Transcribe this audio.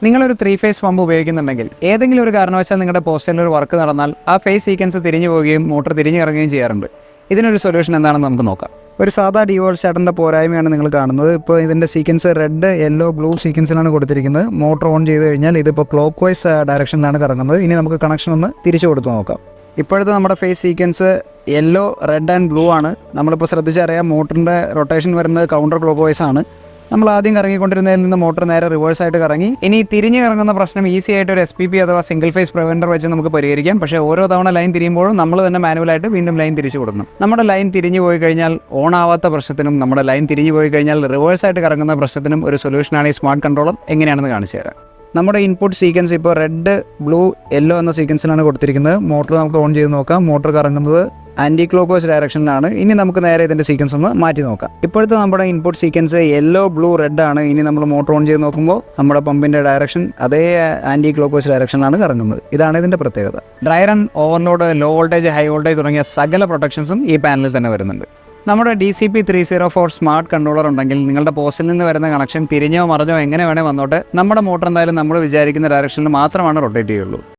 നിങ്ങളൊരു 3 face pump ഉപയോഗിക്കുന്നുണ്ടെങ്കിൽ ഏതെങ്കിലും ഒരു കാരണവശാൽ നിങ്ങളുടെ പോസ്റ്റിൽ ഒരു വർക്ക് നടന്നാൽ ആ ഫേസ് സീക്വൻസ് തിരിഞ്ഞു പോവുകയും മോട്ടോർ തിരിഞ്ഞിറങ്ങുകയും ചെയ്യാറുണ്ട്. ഇതിനൊരു സൊല്യൂഷൻ എന്താണെന്ന് നമുക്ക് നോക്കാം. ഒരു സാധാ ഡിവോൾ സ്റ്റാർട്ടറിൻ്റെ പോരായ്മയാണ് നിങ്ങൾ കാണുന്നത്. ഇപ്പോൾ ഇതിൻ്റെ സീക്വൻസ് റെഡ്, യെല്ലോ, ബ്ലൂ സീക്വൻസിലാണ് കൊടുത്തിരിക്കുന്നത്. മോട്ടോർ ഓൺ ചെയ്ത് കഴിഞ്ഞാൽ ഇതിപ്പോൾ ക്ലോക്ക് വൈസ് ഡയറക്ഷനിലാണ് കറങ്ങുന്നത്. ഇനി നമുക്ക് കണക്ഷൻ ഒന്ന് തിരിച്ചു കൊടുത്ത് നോക്കാം. ഇപ്പോഴത്തെ നമ്മുടെ phase sequence yellow, red and blue ആണ്. നമ്മളിപ്പോൾ ശ്രദ്ധിച്ചറിയാം മോട്ടറിൻ്റെ റൊട്ടേഷൻ വരുന്നത് കൗണ്ടർ ക്ലോക്ക് വൈസ് ആണ്. നമ്മൾ ആദ്യം കറങ്ങിക്കൊണ്ടിരുന്നതിൽ നിന്ന് മോട്ടർ നേരെ റിവേഴ്സായിട്ട് കറങ്ങി. ഇനി തിരിഞ്ഞ് കറങ്ങുന്ന പ്രശ്നം ഈസി ആയിട്ട് ഒരു SPP അഥവാ സിംഗിൾ ഫേസ് പ്രിവെൻഡർ വെച്ച് നമുക്ക് പരിഹരിക്കാം. പക്ഷേ ഓരോ തവണ ലൈൻ തിരിയുമ്പോഴും നമ്മൾ തന്നെ മാനുവലായിട്ട് വീണ്ടും ലൈൻ തിരിച്ചു കൊടുക്കണം. നമ്മുടെ ലൈൻ തിരിഞ്ഞു പോയി കഴിഞ്ഞാൽ ഓൺ ആവാത്ത പ്രശ്നത്തിനും നമ്മുടെ ലൈൻ തിരിഞ്ഞു പോയി കഴിഞ്ഞാൽ റിവേഴ്സായിട്ട് കറങ്ങുന്ന പ്രശ്നത്തിനും ഒരു സൊല്യൂഷനാണ് ഈ സ്മാർട്ട് കൺട്രോളർ. എങ്ങനെയാണെന്ന് കാണിച്ചു തരാം. നമ്മുടെ ഇൻപുട്ട് സീക്വൻസ് ഇപ്പോൾ റെഡ്, ബ്ലൂ, യെല്ലോ എന്ന സീക്വൻസിലാണ് കൊടുത്തിരിക്കുന്നത്. മോട്ടർ നമുക്ക് ഓൺ ചെയ്ത് നോക്കാം. മോട്ടർ കറങ്ങുന്നത് ആൻറ്റി ക്ലോക്ക് വൈസ് ഡയറക്ഷനിലാണ്. ഇനി നമുക്ക് നേരെ ഇതിൻ്റെ സീക്വൻസ് ഒന്ന് മാറ്റി നോക്കാം. ഇപ്പോഴത്തെ നമ്മുടെ input sequence yellow, blue, red ആണ്. ഇനി നമ്മൾ മോട്ടർ ഓൺ ചെയ്ത് നോക്കുമ്പോൾ നമ്മുടെ പമ്പിൻ്റെ ഡയറക്ഷൻ അതേ ആൻറ്റി ക്ലോക്ക് വൈസ് ഡയറക്ഷനിലാണ് കറങ്ങുന്നത്. ഇതാണ് ഇതിൻ്റെ പ്രത്യേകത. Dry run, overload, low voltage, high voltage തുടങ്ങിയ സകല പ്രൊട്ടക്ഷൻസും ഈ പാനലിൽ തന്നെ വരുന്നുണ്ട്. നമ്മുടെ DCP304 സ്മാർട്ട് കൺട്രോളർ ഉണ്ടെങ്കിൽ നിങ്ങളുടെ പോസ്റ്റിൽ നിന്ന് വരുന്ന കണക്ഷൻ തിരിഞ്ഞോ മറിഞ്ഞോ എങ്ങനെ വേണേൽ വന്നോട്ടെ, നമ്മുടെ മോട്ടർ എന്തായാലും നമ്മൾ വിചാരിക്കുന്ന ഡയറക്ഷനിൽ മാത്രമാണ് റൊട്ടേറ്റ് ചെയ്യുള്ളൂ.